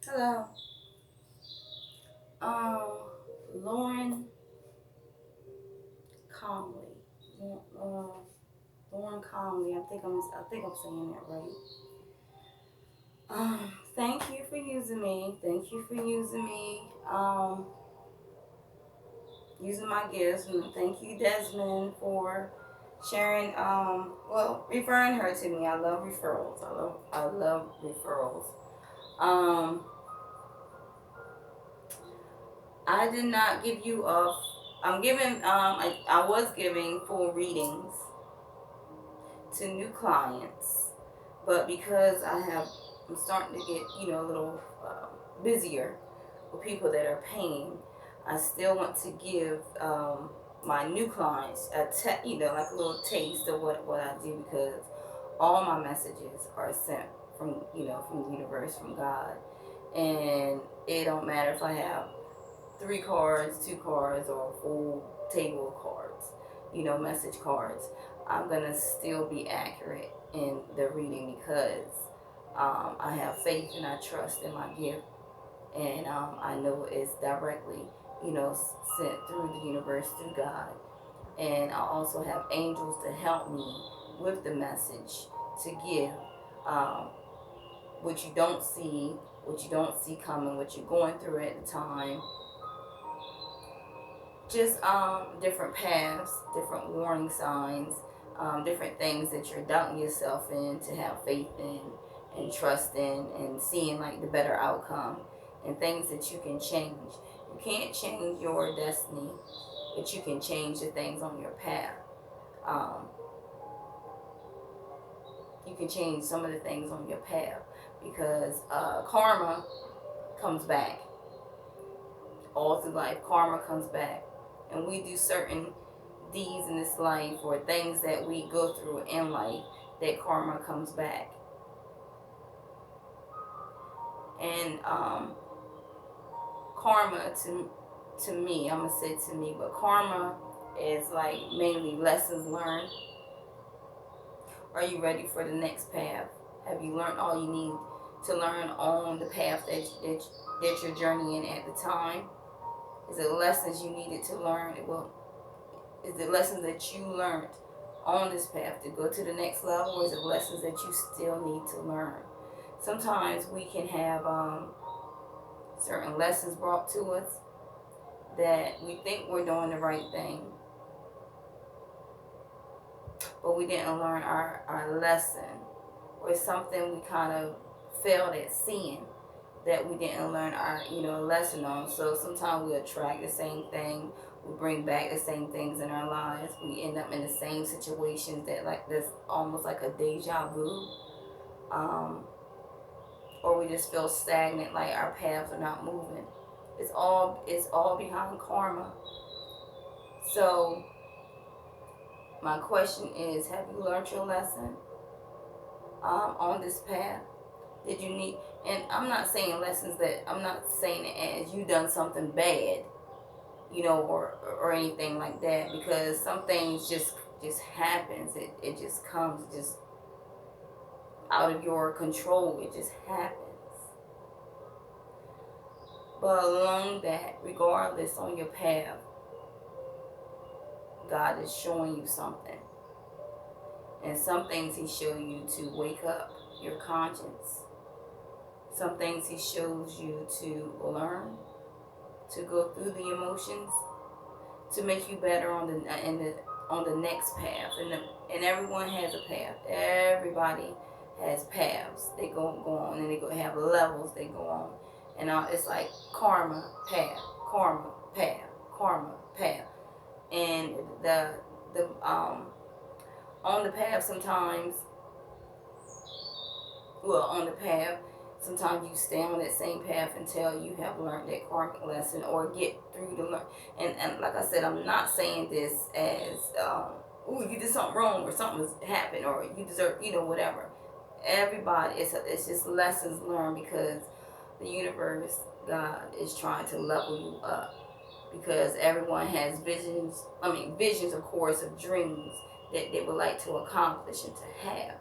Hello. Um, Lauren Conley. Lauren Conley. I think I'm saying that right. Thank you for using me. Thank you for using me. Using my gifts, and thank you, Desmond, for sharing. Referring her to me. I love referrals. I love referrals. Um, I did not give you a. I'm giving. I was giving full readings to new clients, but because I'm starting to get a little busier with people that are paying. I still want to give my new clients like a little taste of what I do, because all my messages are sent from the universe, from God, and it don't matter if I have 3 cards, 2 cards, or a full table of cards, message cards. I'm gonna still be accurate in the reading because I have faith and I trust in my gift, and I know it's directly, sent through the universe, through God, and I also have angels to help me with the message to give. Um, what you don't see, what you don't see coming, what you're going through at the time, just different paths, different warning signs, different things that you're doubting yourself in to have faith in and trust in, and seeing like the better outcome, and things that you can change. You can't change your destiny, but you can change the things on your path. Um, you can change some of the things on your path, because karma comes back all through life. Karma comes back, and we do certain deeds in this life, or things that we go through in life, that karma comes back. And karma to me, I'm gonna say to me, but karma is like mainly lessons learned. Are you ready for the next path? Have you learned all you need to learn on the path that you're journeying at the time? Is it lessons you needed to learn? Well, is it lessons that you learned on this path to go to the next level, or is it lessons that you still need to learn? Sometimes we can have certain lessons brought to us that we think we're doing the right thing, but we didn't learn our lesson, or something we kind of failed at seeing that we didn't learn our lesson on. So sometimes we attract the same thing, we bring back the same things in our lives, we end up in the same situations that like this, almost like a deja vu, um, or we just feel stagnant, like our paths are not moving. It's all behind karma. So my question is, have you learned your lesson on this path? Did you need? And I'm not saying lessons that I'm not saying it as you done something bad, or anything like that, because some things just happens. It just comes just out of your control. It just happens. But along that, regardless on your path, God is showing you something. And some things He shows you to wake up your conscience. Some things He shows you to learn, to go through the emotions, to make you better on the next path. And everyone has a path. Everybody has paths. They go on, and they go have levels they go on. And it's like karma path, karma path, karma path. And the on the path sometimes, on the path, sometimes you stay on that same path until you have learned that karmic lesson, or get through the learn. And like I said, I'm not saying this as, ooh, you did something wrong, or something's happened, or you deserve, whatever. Everybody, it's just lessons learned, because the universe, God, is trying to level you up, because everyone has visions, of course, of dreams that they would like to accomplish and to have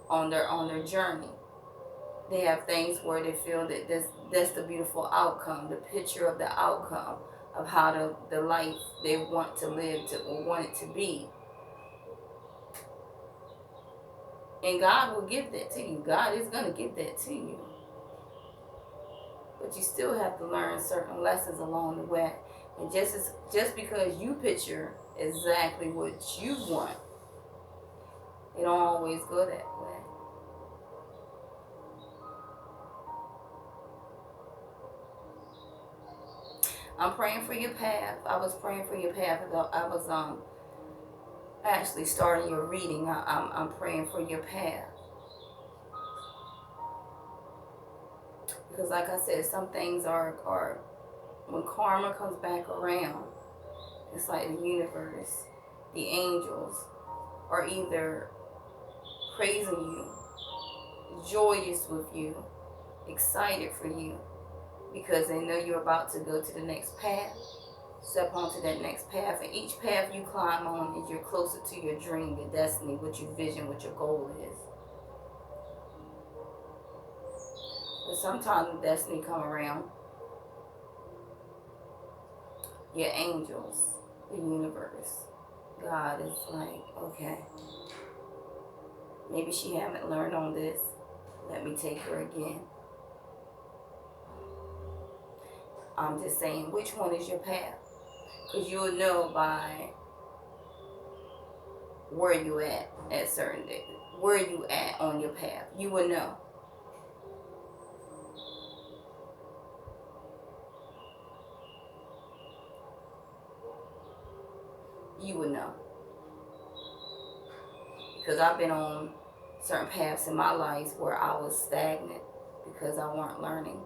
on their journey. They have things where they feel that that's the beautiful outcome, the picture of the outcome of how the life they want to live to or want it to be. And God will give that to you. God is going to give that to you. But you still have to learn certain lessons along the way. And just because you picture exactly what you want, it don't always go that way. I'm praying for your path. I was praying for your path. I was actually starting your reading. I'm praying for your path. Because like I said, some things are when karma comes back around, it's like the universe, the angels are either praising you, joyous with you, excited for you, because they know you're about to go to the next path, step onto that next path. And each path you climb on is you're closer to your dream, your destiny, what your vision, what your goal is. But sometimes when destiny come around, your angels, the universe, God is like, okay, maybe she haven't learned on this. Let me take her again. I'm just saying, which one is your path? Because you'll know by where you at certain days, where you at on your path. You will know. You will know. Because I've been on certain paths in my life where I was stagnant because I weren't learning.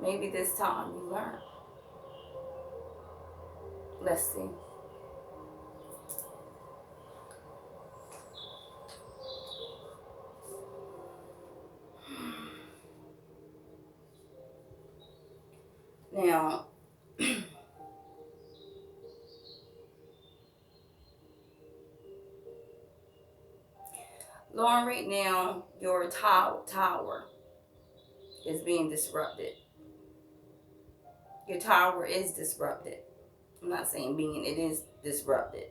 Maybe this time you learn. Let's see. Now, Lauren, right now, your tower is being disrupted. Your tower is disrupted. I'm not saying being, it is disrupted.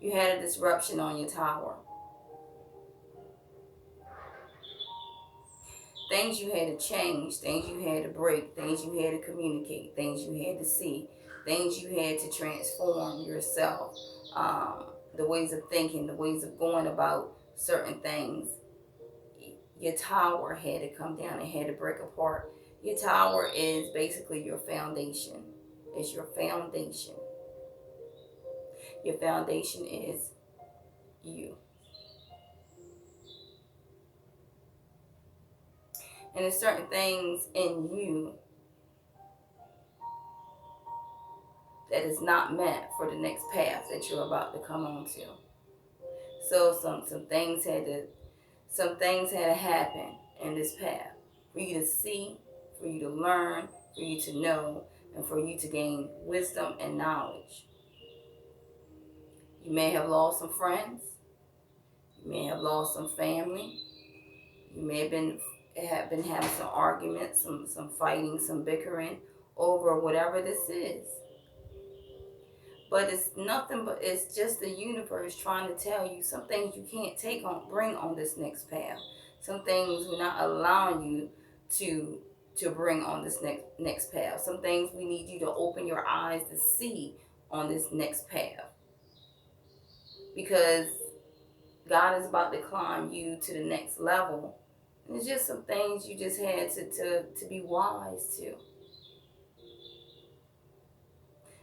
You had a disruption on your tower. Things you had to change, things you had to break, things you had to communicate, things you had to see, things you had to transform yourself. The ways of thinking, the ways of going about certain things. Your tower had to come down, it had to break apart. Your tower is basically your foundation. It's your foundation. Your foundation is you. And there's certain things in you that is not meant for the next path that you're about to come onto. So some things had to happen in this path for you to see, for you to learn, for you to know, and for you to gain wisdom and knowledge. You may have lost some friends. You may have lost some family. You may have been having some arguments, some fighting, some bickering over whatever this is. But it's nothing but it's just the universe trying to tell you some things you can't bring on this next path. Some things we're not allowing you to bring on this next path. Some things we need you to open your eyes to see on this next path. Because God is about to climb you to the next level. And it's just some things you just had to be wise to.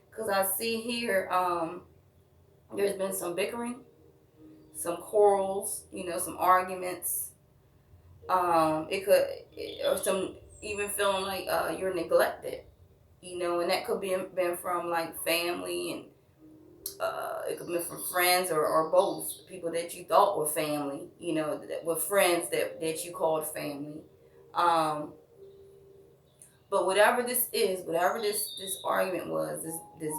Because I see here, there's been some bickering, some quarrels, some arguments. Or some even feeling like you're neglected, and that could be been from like family, and it could be from friends or both people that you thought were family, that were friends that you called family. But whatever this is, whatever this argument was, this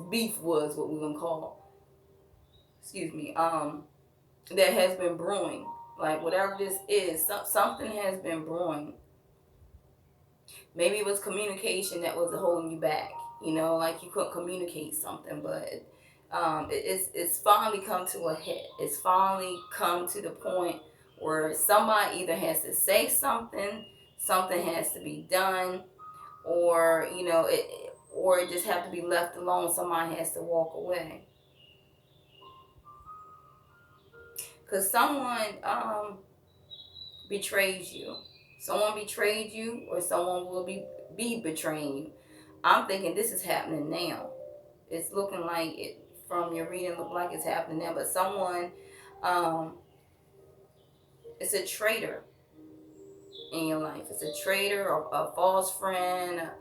beef was what we're gonna call, excuse me, that has been brewing. Like whatever this is, something has been brewing. Maybe it was communication that was holding you back. You know, like you couldn't communicate something, but it's finally come to a head. It's finally come to the point where somebody either has to say something, something has to be done, or or it just have to be left alone. Somebody has to walk away because someone betrays you. Someone betrayed you, or someone will be betraying you. I'm thinking this is happening now. It's looking like it from your reading, look like it's happening now. But someone, um, it's a traitor in your life. It's a traitor or a false friend,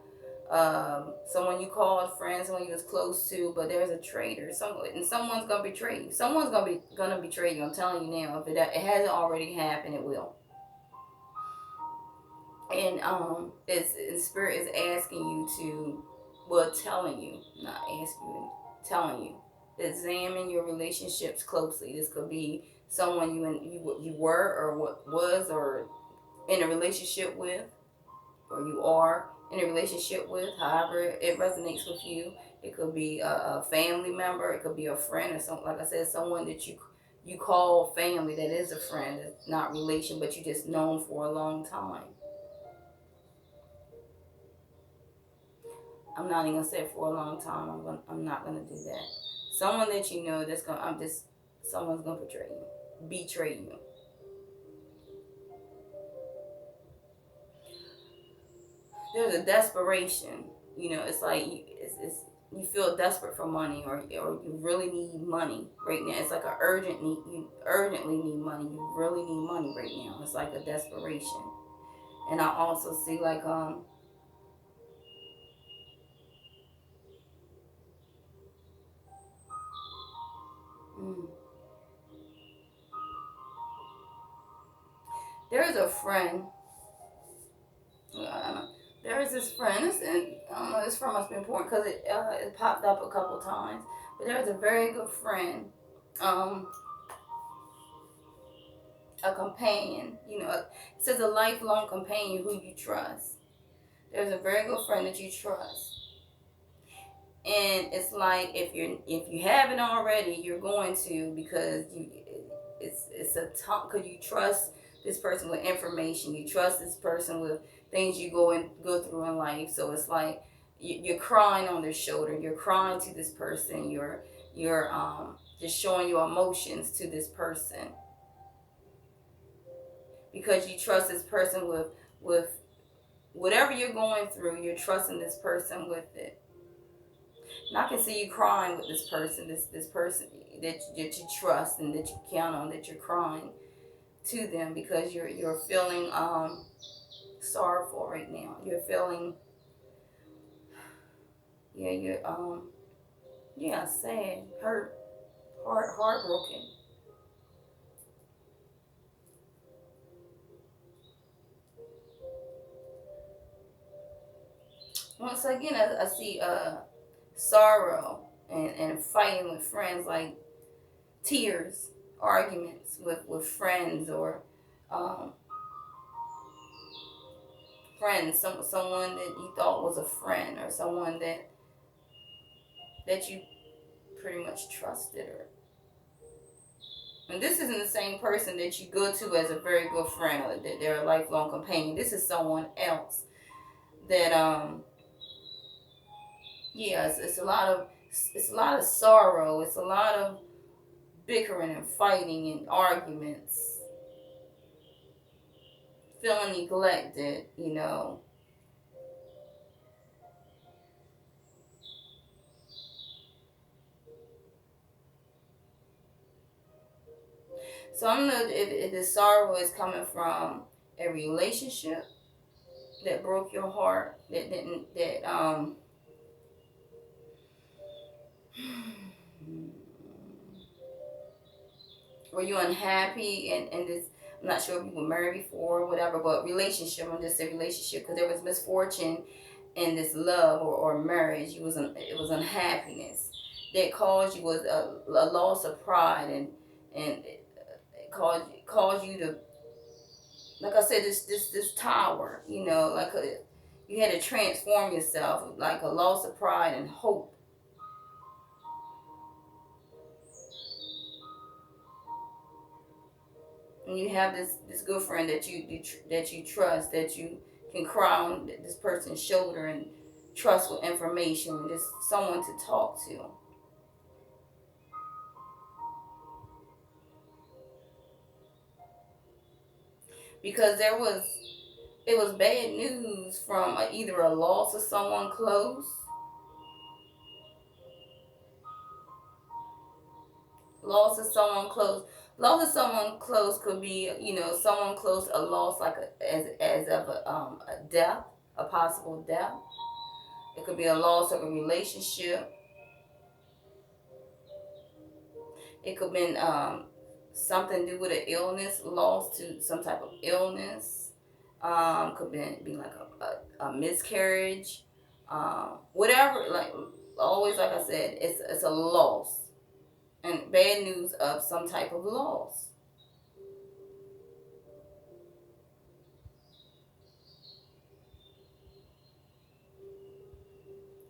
someone you called friend, someone you was close to, but there's a traitor. And someone's gonna betray you. Someone's gonna betray you. I'm telling you now. If it hasn't already happened, it will. And it's spirit is asking you to, well, telling you, not asking you, telling you, examine your relationships closely. This could be someone you were or what was or in a relationship with, or you are in a relationship with, however it resonates with you. It could be a family member, it could be a friend, or something. Like I said, someone that you call family, that is a friend, it's not relation, but you just known for a long time. I'm not even gonna say for a long time. I'm not gonna do that. Someone that you know that's gonna, someone's gonna betray you. There's a desperation. It's like you feel desperate for money, or you really need money right now. It's like a urgent need. You urgently need money. You really need money right now. It's like a desperation. And I also see like mm, there is a friend. I don't know. There is this friend, and I don't know, this friend must be important because it popped up a couple times. But there's a very good friend, um, a companion. It says a lifelong companion who you trust. There's a very good friend that you trust, and it's like if you haven't already, you're going to, because it's a talk, because you trust this person with information. You trust this person with things you go through in life. So it's like you're crying on their shoulder. You're crying to this person. You're just showing your emotions to this person because you trust this person with whatever you're going through. You're trusting this person with it. And I can see you crying with this person. This person that you trust and that you count on. That you're crying to them because you're feeling sorrowful right now. You're feeling, yeah, you're yeah, sad, hurt, heartbroken. Once again, I see sorrow and fighting with friends, like tears, arguments with friends, or um, friends, someone that you thought was a friend, or someone that you pretty much trusted. Or and this isn't the same person that you go to as a very good friend, or that they're a lifelong companion. This is someone else that yeah, it's a lot of sorrow. It's a lot of bickering and fighting and arguments, feeling neglected. So I don't know if the sorrow is coming from a relationship that broke your heart, that didn't that were you unhappy, and this, I'm not sure if you were married before or whatever, but relationship, I'm just saying relationship, because there was misfortune in this love, or marriage. It was unhappiness that caused you, was a loss of pride, and cause you to, like I said, this tower, you had to transform yourself, like a loss of pride and hope. And you have this good friend that you trust, that you can cry on this person's shoulder and trust with information, just someone to talk to. Because it was bad news from either a loss of someone close, loss of someone close. Loss of someone close could be, someone close, a loss like as of a death, a possible death. It could be a loss of a relationship. It could have been something to do with an illness, loss to some type of illness. Could be like a miscarriage. Whatever, like always, like I said, it's a loss and bad news of some type of loss.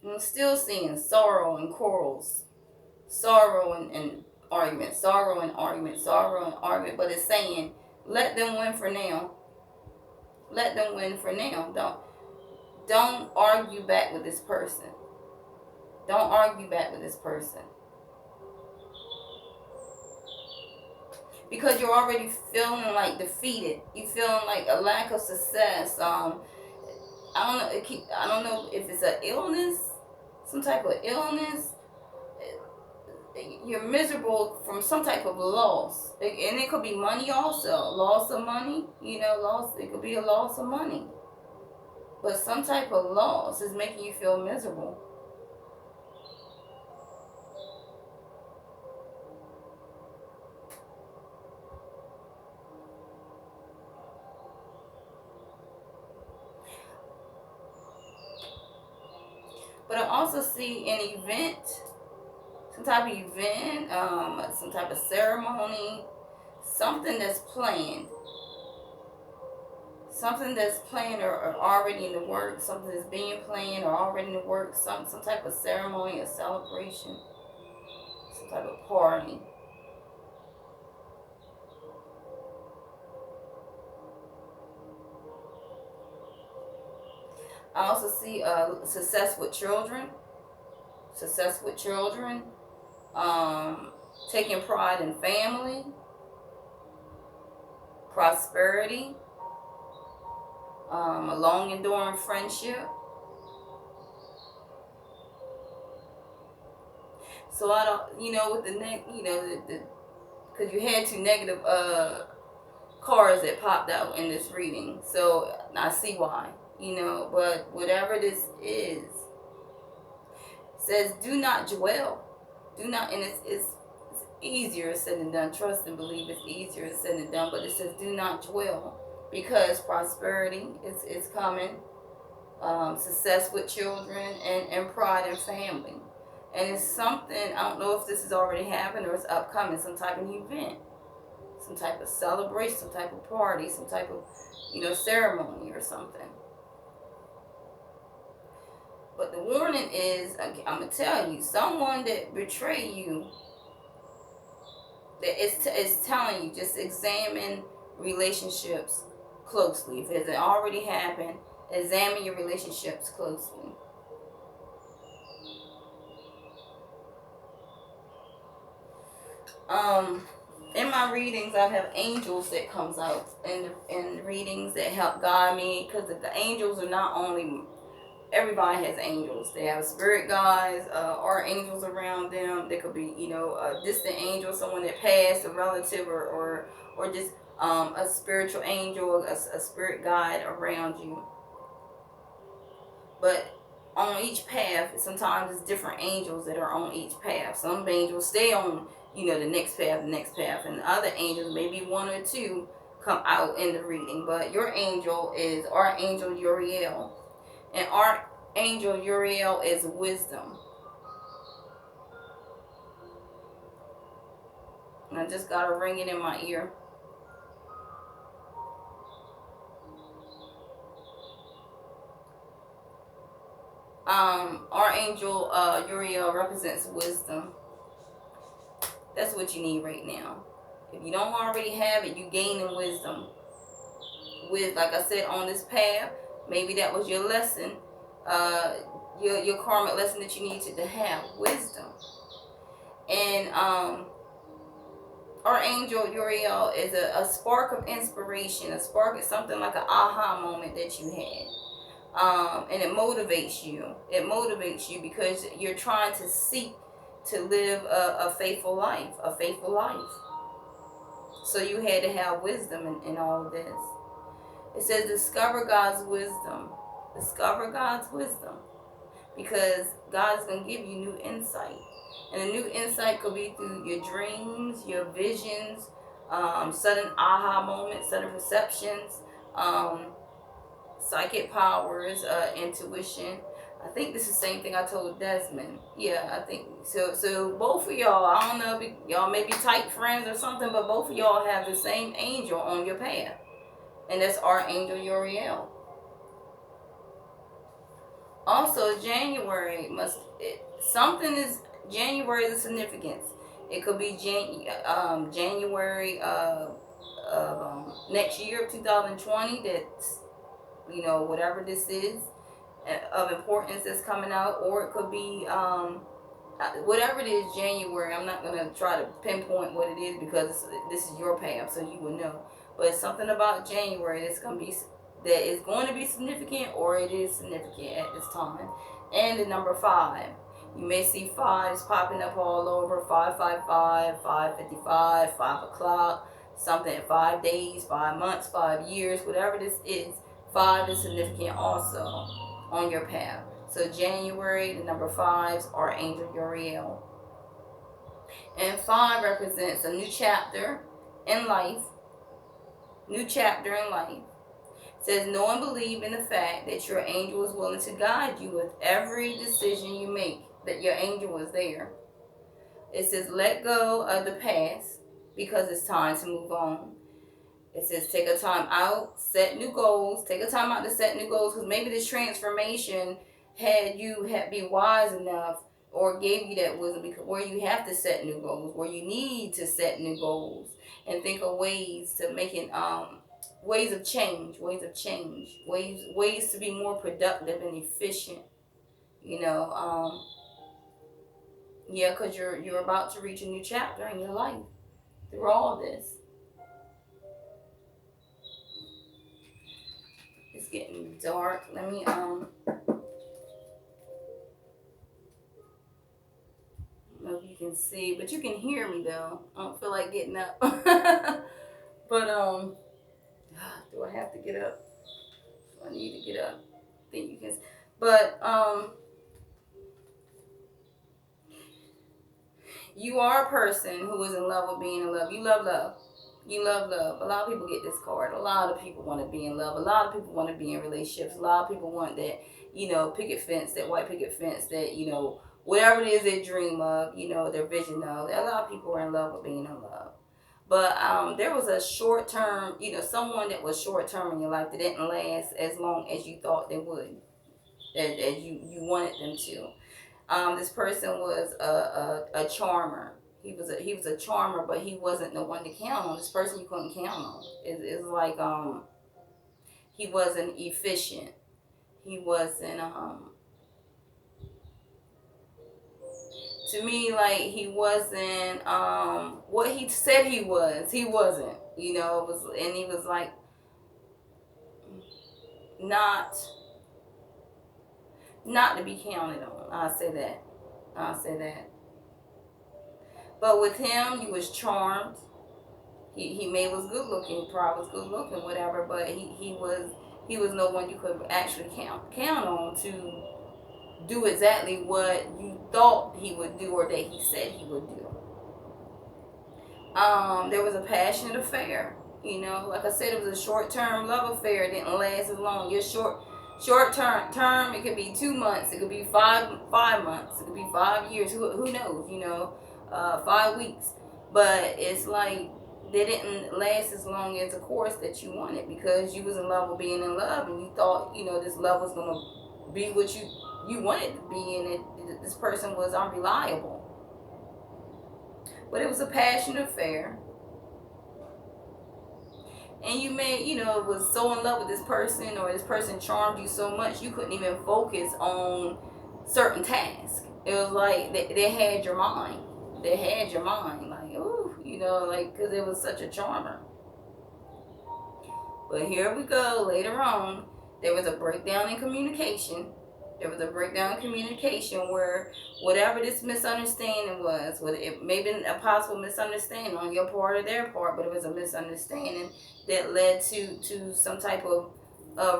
I'm still seeing sorrow and quarrels, sorrow and argument, sorrow and argument, sorrow and argument. But it's saying, let them win for now. Let them win for now. Don't argue back with this person. Don't argue back with this person. Because you're already feeling like defeated. You feeling like a lack of success. I don't know if it's an illness, some type of illness. You're miserable from some type of loss, and it could be money also. Loss of money, loss. It could be a loss of money, but some type of loss is making you feel miserable. But I also see an event, some type of event, some type of ceremony, something that's planned. Something that's planned or already in the works, something that's being planned or already in the works, some type of ceremony, a celebration, some type of party. I also see success with children, success with children, um, taking pride in family, prosperity, a long enduring friendship. So I don't, with the neck, because you had two negative cards that popped out in this reading. So I see why, but whatever this is, says do not dwell. Do not, and it's easier said than done. Trust and believe it's easier said than done, but it says do not dwell because prosperity is coming, success with children, and pride in family. And it's something, I don't know if this has already happened or it's upcoming, some type of event, some type of celebration, some type of party, some type of, ceremony or something. But the warning is, I'm going to tell you, someone that betray you, that is telling you, just examine relationships closely. If it hasn't already happened, examine your relationships closely. In my readings, I have angels that comes out in readings that help guide me, because the angels are not only, everybody has angels. They have spirit guides, or angels around them. They could be, a distant angel, someone that passed, a relative, or just a spiritual angel, a spirit guide around you. But on each path, sometimes it's different angels that are on each path. Some angels stay on, the next path, and other angels, maybe one or two, come out in the reading. But your angel is Archangel Uriel, and Archangel Uriel is wisdom. And I just got a ringing in my ear. Archangel Uriel represents wisdom. That's what you need right now. If you don't already have it, you gain in wisdom. With, like I said, on this path, maybe that was your lesson, your karmic lesson that you needed to have, wisdom. And Archangel Uriel is a spark of inspiration. A spark is something like an aha moment that you had. And it motivates you. It motivates you because you're trying to seek to live a faithful life. A faithful life. So you had to have wisdom in all of this. It says discover God's wisdom. Discover God's wisdom. Because God's going to give you new insight. And a new insight could be through your dreams, your visions, sudden aha moments, sudden perceptions, psychic powers, intuition. I think this is the same thing I told Desmond. Yeah, I think so. So both of y'all, I don't know if y'all may be tight friends or something, but both of y'all have the same angel on your path. And that's Archangel Uriel. Also, January something is January is a significance. It could be January next year of 2020. That's, whatever this is of importance that's coming out, or it could be whatever it is, January. I'm not gonna try to pinpoint what it is because this is your path, so you will know. But it's something about January that is going to be significant, or it is significant at this time. And the number 5. You may see 5s popping up all over. 555, 555, 5 o'clock, something at 5 days, 5 months, 5 years, whatever this is. 5 is significant also on your path. So January, the number 5s are Archangel Uriel. And 5 represents a new chapter in life. New chapter in life. It says, know and believe in the fact that your angel is willing to guide you with every decision you make, that your angel is there. It says, let go of the past because it's time to move on. It says, take a time out, set new goals. Take a time out to set new goals, because maybe this transformation had you be wise enough or gave you that wisdom, because where you have to set new goals, where you need to set new goals and think of ways to making ways of change, ways to be more productive and efficient. Yeah, because you're about to reach a new chapter in your life through all this. It's getting dark. Let me I don't know if you can see, but you can hear me though. I don't feel like getting up. But do I have to get up? I need to get up. I think you can. But you are a person who is in love with being in love. You love love. You love love. A lot of people get this card. A lot of people want to be in love. A lot of people want to be in relationships. A lot of people want that, picket fence, that white picket fence, that, whatever it is they dream of, their vision of. A lot of people are in love with being in love. But there was a short term, someone that was short term in your life that didn't last as long as you thought they would, as you wanted them to. This person was a charmer. He was a charmer, but he wasn't the one to count on. This person you couldn't count on. It's like he wasn't efficient. He wasn't to me, like, he wasn't what he said he was. He wasn't. It was, and he was like not to be counted on. I'll say that. But with him, he was charmed. He may was good looking, probably was good looking, whatever. But he was no one you could actually count on to do exactly what you thought he would do or that he said he would do. There was a passionate affair. Like I said, it was a short-term love affair. It didn't last as long. Your short term, it could be 2 months, it could be 5 months, it could be 5 years. Who knows? 5 weeks. But it's like they didn't last as long as the course that you wanted, because you was in love with being in love, and you thought this love was gonna be what you you wanted to be in it. This person was unreliable. But it was a passionate affair. And you may, was so in love with this person, or this person charmed you so much you couldn't even focus on certain tasks. It was like they had your mind. They had your mind. Like, ooh, like, because it was such a charmer. But here we go. Later on, there was a breakdown in communication. There was a breakdown in communication where whatever this misunderstanding was, whether it may have been a possible misunderstanding on your part or their part, but it was a misunderstanding that led to some type of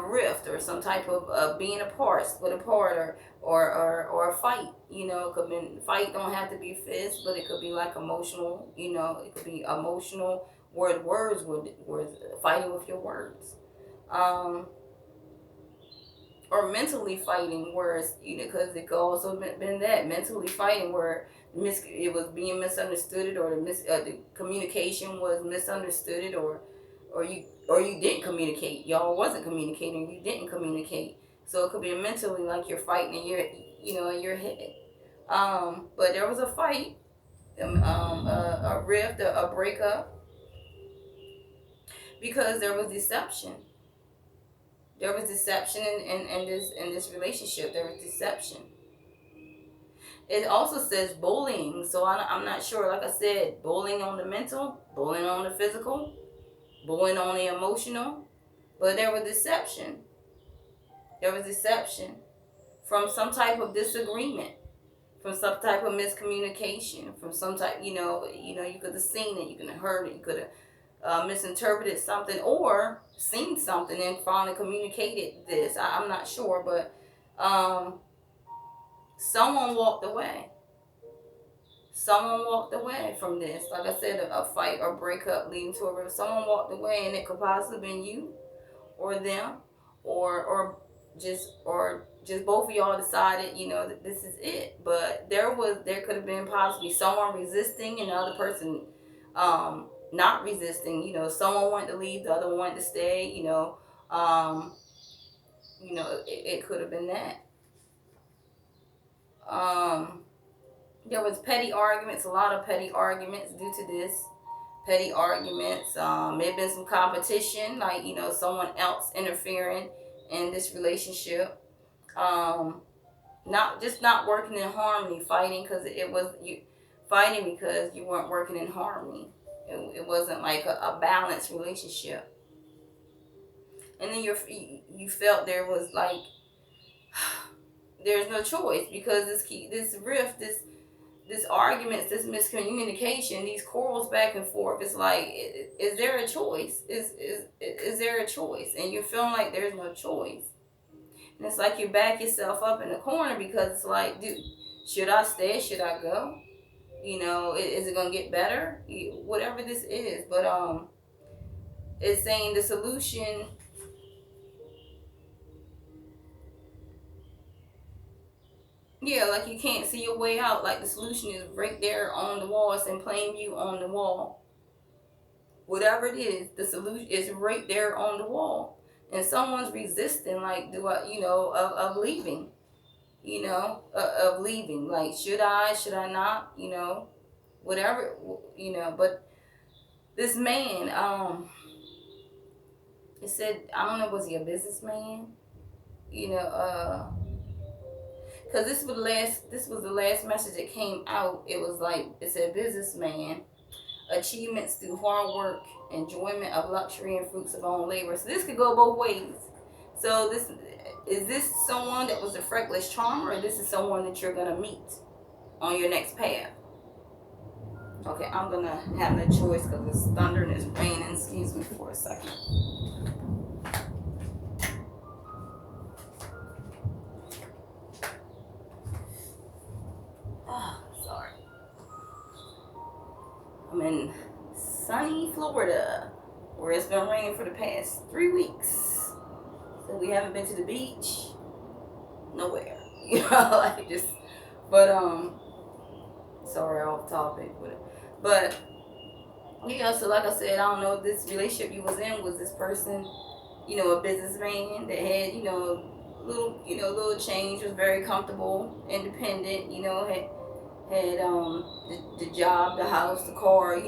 rift, or some type of being apart, split apart, or a fight. Could be, fight don't have to be fist, but it could be like emotional. It could be emotional where the words were fighting with your words. Or mentally fighting, where because it could also been that mentally fighting where it was being misunderstood, or the communication was misunderstood, or you didn't communicate. Y'all wasn't communicating. You didn't communicate. So it could be mentally, like you're fighting in your head. But there was a fight, a rift, a breakup, because there was deception. There was deception in this relationship. There was deception. It also says bullying. So I'm not sure. Like I said, bullying on the mental, bullying on the physical, bullying on the emotional. But there was deception. There was deception from some type of disagreement, from some type of miscommunication, from some type. You could have seen it, you could have heard it, you could have misinterpreted something, or seen something and finally communicated this. I'm not sure, but someone walked away. Someone walked away from this. Like I said, a fight or breakup leading to a rift. Someone walked away, and it could possibly have been you, or them, or just both of y'all decided, that this is it. But there could have been possibly someone resisting and the other person not resisting. Someone wanted to leave, the other one wanted to stay. It could have been that. There was petty arguments, a lot of petty arguments due to this. Petty arguments. May have been some competition, like someone else interfering in this relationship. Not working in harmony, fighting because it was you fighting because you weren't working in harmony. It wasn't like a balanced relationship. And then you felt there was like there's no choice, because this rift, this arguments, this miscommunication, these quarrels back and forth. It's like, is there a choice? Is there a choice? And you're feeling like there's no choice. And it's like you back yourself up in the corner, because it's like, dude, should I stay? Should I go? Is it gonna get better? Whatever this is, but it's saying the solution. Yeah, like you can't see your way out. Like the solution is right there on the wall. It's in plain view on the wall. Whatever it is, the solution is right there on the wall. And someone's resisting, like, do I, of leaving, of leaving. Like, should I not, whatever, but this man, it said, I don't know, was he a businessman? Because this was the last message that came out. It was like, it said businessman, achievements through hard work, enjoyment of luxury and fruits of own labor. So this could go both ways. So is this someone that was a freckles charmer, or this is someone that you're gonna meet on your next path? Okay, I'm gonna have no choice because it's thunder and it's raining. Excuse me for a second. Sorry. I'm in sunny Florida, where it's been raining for the past 3 weeks. So we haven't been to the beach. Nowhere. Like just, but sorry, off topic. But yeah, so like I said, I don't know if this relationship you was in, was this person, a businessman that had, little change. Was very comfortable, independent. Had the job, the house, the car,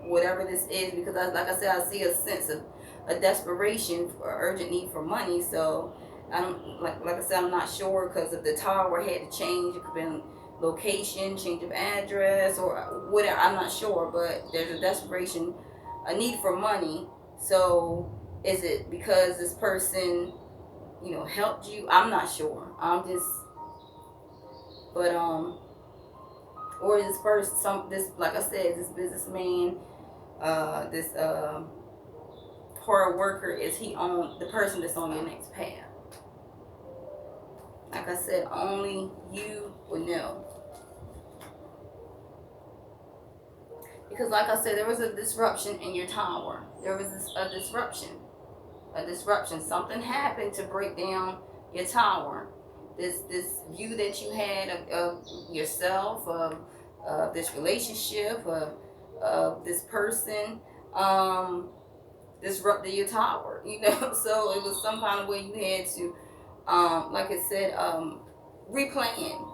whatever this is, because like I said, I see a sense of a desperation for urgent need for money. So I don't like I said, I'm not sure because of the tower had to change. It could have been location, change of address, or whatever. I'm not sure, but there's a desperation, a need for money. So is it because this person, helped you? I'm not sure. I'm just, but or this person, this, like I said, this businessman, this hard worker, is he on the person that's on your next path? Like I said, only you would know. Because like I said, there was a disruption in your tower. There was a disruption. A disruption. Something happened to break down your tower. This view that you had of yourself, of this relationship, of this person, disrupted your tower. So it was some kind of way you had to, like I said, replan.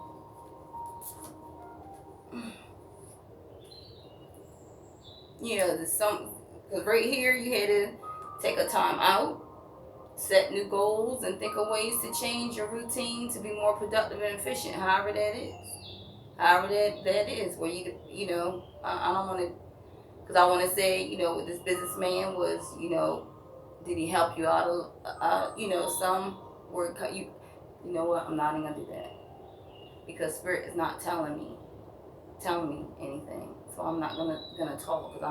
There's some, because right here you had to take a time out, set new goals, and think of ways to change your routine to be more productive and efficient. However that is, that is where I don't want to, because I want to say, what this businessman was, did he help you out of, some word you know what? I'm not even gonna do that because spirit is not telling me anything. So I'm not gonna talk because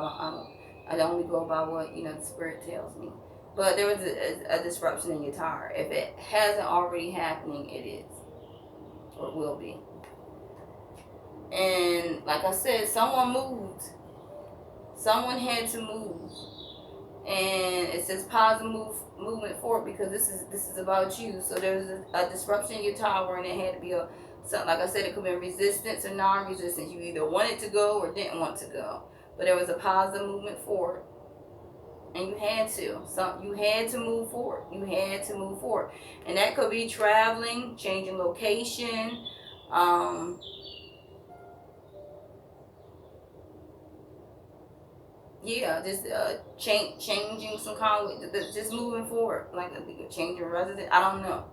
I only go by what the spirit tells me. But there was a disruption in your tower. If it hasn't already happening, it is, or it will be. And like I said, someone moved. Someone had to move, and it says positive movement forward because this is about you. So there's a disruption in your tower, and it had to be something, like I said, it could be resistance or non-resistance. You either wanted to go or didn't want to go, but there was a positive movement forward, and you had to. You had to move forward. You had to move forward, and that could be traveling, changing location, just changing some kind of, just moving forward, like changing residence. I don't know,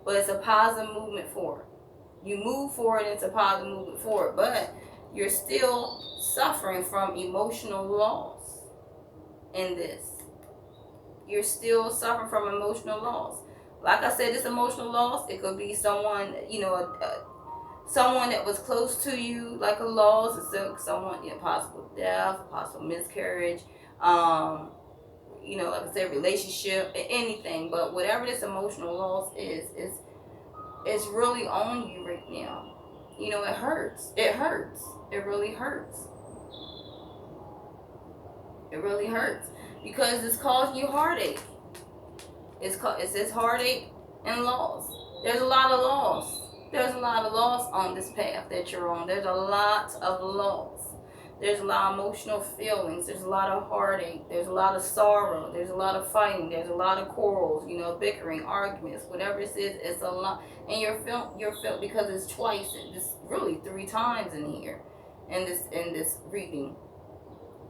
but it's a positive movement forward. You move forward, it's a positive movement forward, but you're still suffering from emotional loss in this. You're still suffering from emotional loss. Like I said, this emotional loss, it could be someone, someone that was close to you, like a loss, someone, possible death, possible miscarriage, like I said, relationship, anything. But whatever this emotional loss is, it's really on you right now. It hurts. It hurts. It really hurts. It really hurts because it's causing you heartache. It says heartache and loss. There's a lot of loss. There's a lot of loss on this path that you're on. There's a lot of loss. There's a lot of emotional feelings. There's a lot of heartache. There's a lot of sorrow. There's a lot of fighting. There's a lot of quarrels, bickering, arguments, whatever this is, it's a lot. And you're felt because it's twice, it's really 3 times in here in this reading.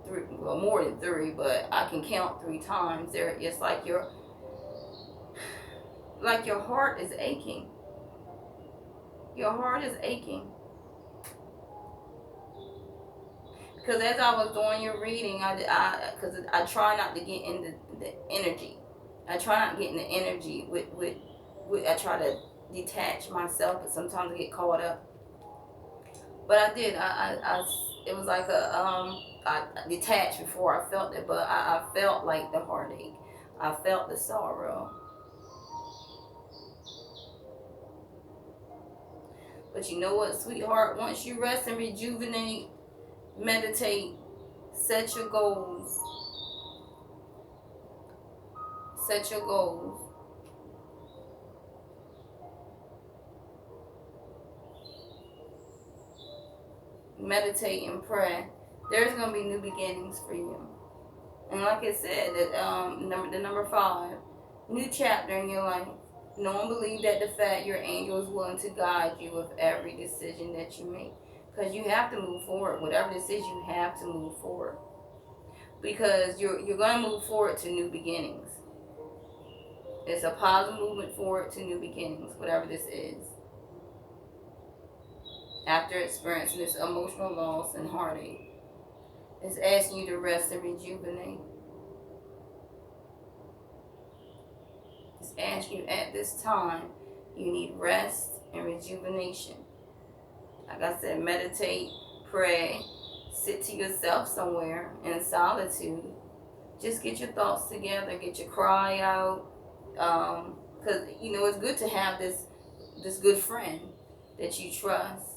3, well, more than 3, but I can count 3 times. It's like your heart is aching. Your heart is aching. Because as I was doing your reading, because I try not to get in the energy. I try not to get in the energy with I try to detach myself, but sometimes I get caught up. But I did. It was like I detached before I felt it, but I felt like the heartache. I felt the sorrow. But you know what, sweetheart? Once you rest and rejuvenate, meditate, set your goals. Set your goals. Meditate and pray. There's going to be new beginnings for you. And like I said, that the number 5, new chapter in your life. Know and believe that the fact your angel is willing to guide you with every decision that you make. Because you have to move forward. Whatever this is, you have to move forward. Because you're going to move forward to new beginnings. It's a positive movement forward to new beginnings, whatever this is. After experiencing this emotional loss and heartache, it's asking you to rest and rejuvenate. It's asking you at this time, you need rest and rejuvenation. Like I said, meditate, pray, sit to yourself somewhere in solitude. Just get your thoughts together, get your cry out. Because, it's good to have this good friend that you trust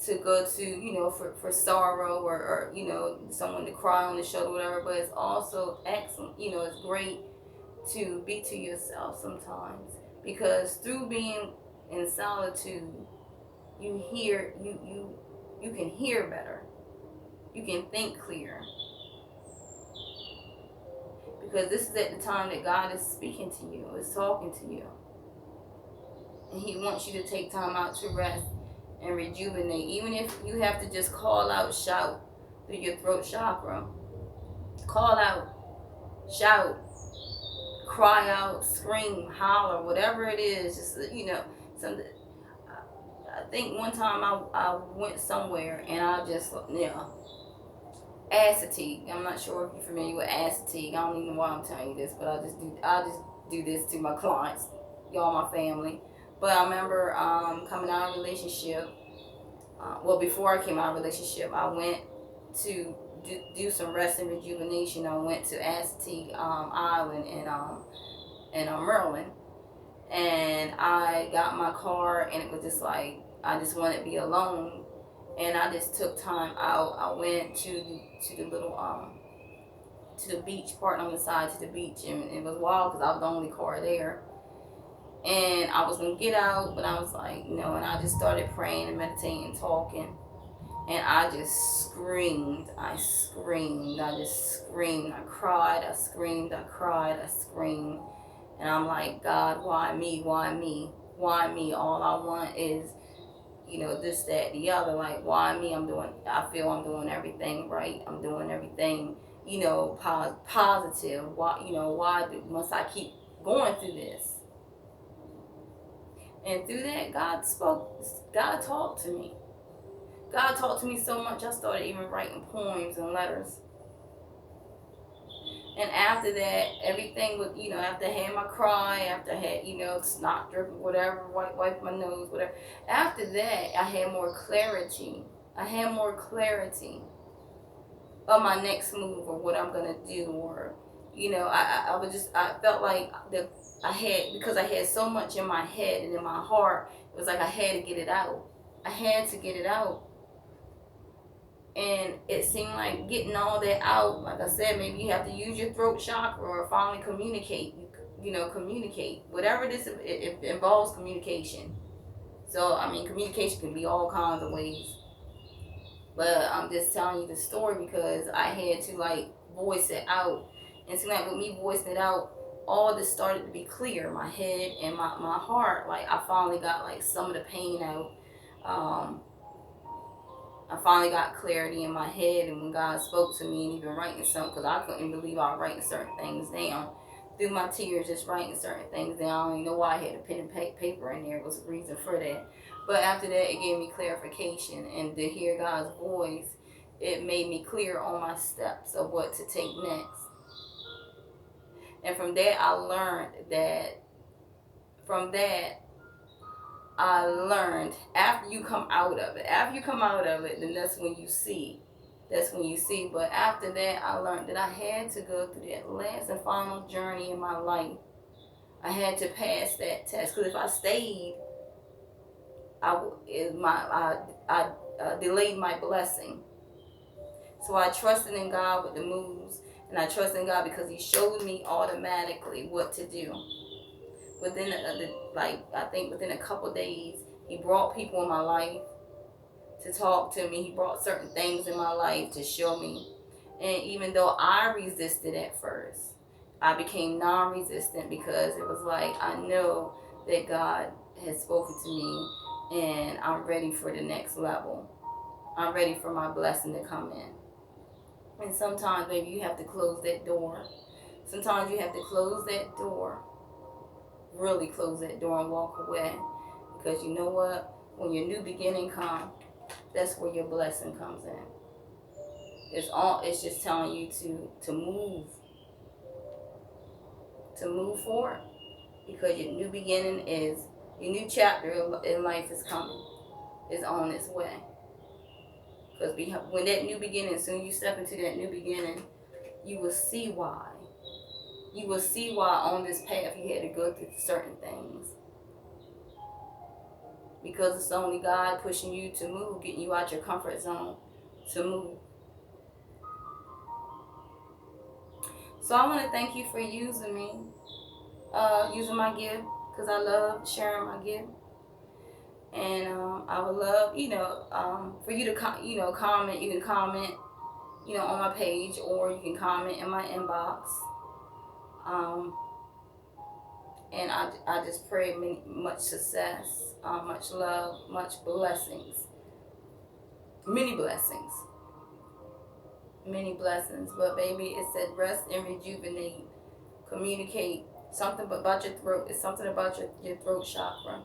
to go to, for sorrow or someone to cry on the shoulder, whatever. But it's also excellent, it's great to be to yourself sometimes, because through being in solitude, you can hear better, you can think clear, because this is at the time that God is speaking to you, is talking to you, and He wants you to take time out to rest and rejuvenate. Even if you have to just call out, shout through your throat chakra, call out, shout, cry out, scream, holler, whatever it is. Just something. I think one time I went somewhere and I just ascites. I'm not sure if you're familiar with ascites. I don't even know why I'm telling you this, but I just do this to my clients, y'all, my family. But I remember coming out of a relationship. Before I came out of a relationship, I went to do some rest and rejuvenation. I went to Assateague Island in Maryland, and I got my car, and it was just like I just wanted to be alone, and I just took time out. I went to the little to the beach, parked on the side to the beach, and it was wild because I was the only car there. And I was gonna get out, but I was like, no, and I just started praying and meditating and talking. And I just screamed. I screamed. I just screamed. I cried. I screamed. I cried. I screamed. And I'm like, God, why me? Why me? Why me? All I want is, this, that, the other. Like, why me? I feel I'm doing everything right. I'm doing everything, positive. Why must I keep going through this? And through that, God spoke. God talked to me. God talked to me so much, I started even writing poems and letters. And after that, everything was, after I had my cry, after I had, snot dripping, whatever, wipe my nose, whatever. After that, I had more clarity. I had more clarity of my next move or what I'm going to do. Or, I felt like because I had so much in my head and in my heart, it was like I had to get it out. I had to get it out. And it seemed like getting all that out, like I said, maybe you have to use your throat chakra or finally communicate. Communicate. Whatever it is, it involves communication. So, communication can be all kinds of ways. But I'm just telling you the story because I had to, voice it out. And it seemed like with me voicing it out, all this started to be clear. My head and my heart, I finally got, some of the pain out. I finally got clarity in my head, and when God spoke to me and even writing something, because I couldn't believe I was writing certain things down. Through my tears, just writing certain things down. I don't even know why I had a pen and paper in there. It was a reason for that. But after that, it gave me clarification, and to hear God's voice, it made me clear on my steps of what to take next. And from that, I learned after you come out of it, then that's when you see. But after that, I learned that I had to go through that last and final journey in my life. I had to pass that test, because if I stayed, I delayed my blessing. So I trusted in God with the moves, and I trusted in God because He showed me automatically what to do. Within I think within a couple days, He brought people in my life to talk to me. He brought certain things in my life to show me. And even though I resisted at first, I became non-resistant, because it was like, I know that God has spoken to me, and I'm ready for the next level. I'm ready for my blessing to come in. And sometimes, baby, you have to close that door. Sometimes you have to close that door, really close that door and walk away. Because you know what? When your new beginning comes, that's where your blessing comes in. It's just telling you to move forward. Because your new beginning is, your new chapter in life is coming. Is on its way. Because when that new beginning, soon you step into that new beginning, you will see why. You will see why on this path you had to go through certain things. Because it's only God pushing you to move, getting you out your comfort zone to move. So I want to thank you for using me, using my gift, because I love sharing my gift. And I would love, for you to, comment. You can comment, on my page, or you can comment in my inbox. And I just pray much success, much love, much blessings, many blessings. Many blessings. But baby, it said rest and rejuvenate, communicate. Something about your throat. It's something about your throat chakra.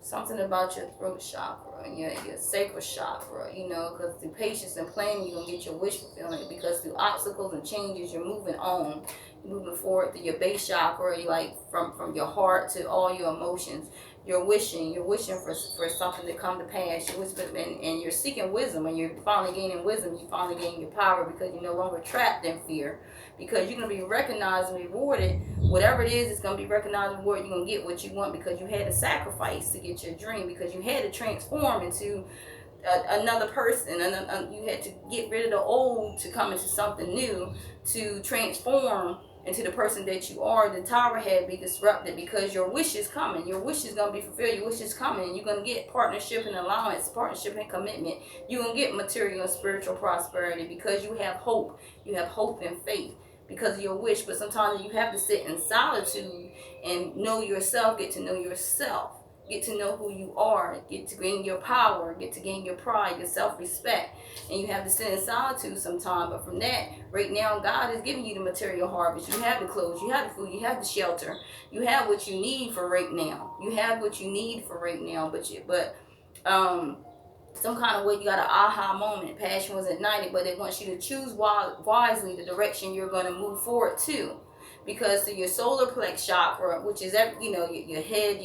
Something about your throat chakra and your sacral chakra, because through patience and planning, you're going to get your wish fulfillment. Because through obstacles and changes, you're moving on. You're moving forward through your base chakra, like from your heart to all your emotions. You're wishing for something to come to pass. You're whispering, and you're seeking wisdom, and you're finally gaining wisdom. You're finally gaining your power because you're no longer trapped in fear. Because you're going to be recognized and rewarded. Whatever it is, it's going to be recognized and rewarded. You're going to get what you want because you had to sacrifice to get your dream. Because you had to transform into another person. You had to get rid of the old to come into something new, to transform into the person that you are. The tower had to be disrupted because your wish is coming. Your wish is going to be fulfilled. Your wish is coming. You're going to get partnership and allowance, partnership and commitment. You're going to get material and spiritual prosperity because you have hope. You have hope and faith because of your wish. But sometimes you have to sit in solitude and know yourself, get to know yourself. Get to know who you are, get to gain your power, get to gain your pride, your self-respect. And you have to sit in solitude sometime. But from that, right now, God is giving you the material harvest. You have the clothes, you have the food, you have the shelter. You have what you need for right now. You have what you need for right now. But some kind of way you got an aha moment. Passion was ignited, but it wants you to choose wisely the direction you're going to move forward to. Because to your solar plex chakra, which is your head,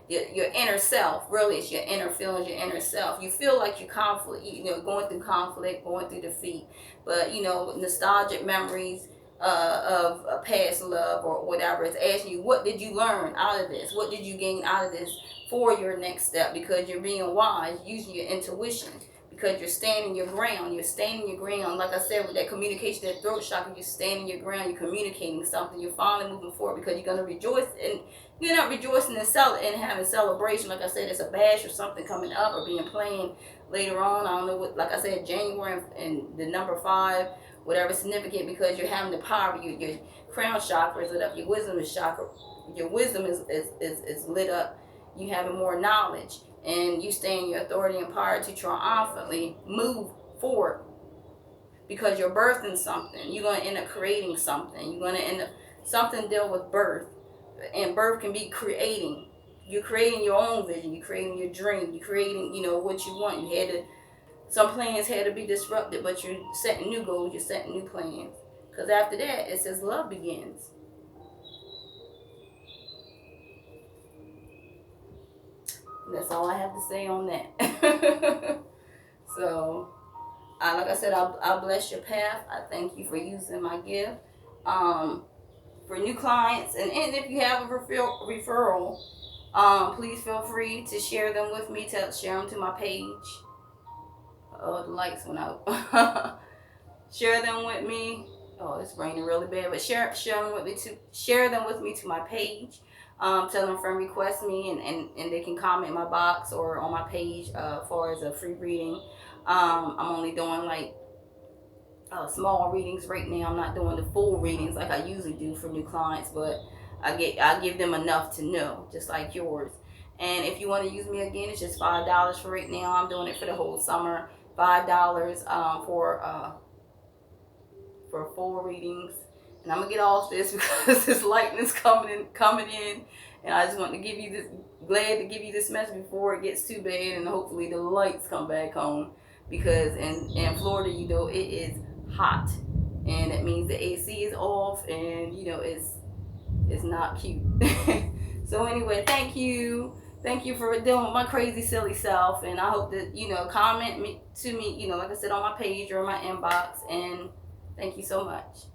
your inner self, really it's your inner feelings, your inner self. You feel like you're going through conflict, going through defeat, but nostalgic memories of a past love or whatever. It's asking you, what did you learn out of this? What did you gain out of this for your next step? Because you're being wise, using your intuition. Because you're standing your ground. You're standing your ground. Like I said, with that communication, that throat chakra, you're standing your ground. You're communicating something. You're finally moving forward because you're going to rejoice. And you're not rejoicing and having celebration. Like I said, it's a bash or something coming up or being planned later on. I don't know what, like I said, January and the number 5, whatever significant, because you're having the power. Your crown chakra is lit up. Your wisdom is chakra. Your wisdom is lit up. You having more knowledge. And you stay in your authority and power to triumphantly move forward. Because you're birthing something. You're going to end up creating something. You're going to end up, something deal with birth. And birth can be creating. You're creating your own vision. You're creating your dream. You're creating, what you want. Some plans had to be disrupted, but you're setting new goals. You're setting new plans. Because after that, it says love begins. That's all I have to say on that. So, like I said, I bless your path. I thank you for using my gift. For new clients, and if you have a referral, please feel free to share them with me. Share them to my page. Oh, the lights went out. Share them with me. Oh, it's raining really bad, but share them with me to my page. Tell them friend request me, and they can comment in my box or on my page as far as a free reading. I'm only doing like small readings right now. I'm not doing the full readings like I usually do for new clients, but I give them enough to know, just like yours. And if you want to use me again, it's just $5 for right now. I'm doing it for the whole summer. $5 for 4 readings. And I'm gonna get off this because this lightning's coming in, and I just want to give you this. Glad to give you this message before it gets too bad, and hopefully the lights come back on, because in Florida, you know, it is hot, and it means the AC is off, and you know it's not cute. So anyway, thank you for dealing with my crazy silly self, and I hope that you know comment to me, you know, like I said, on my page or my inbox, and thank you so much.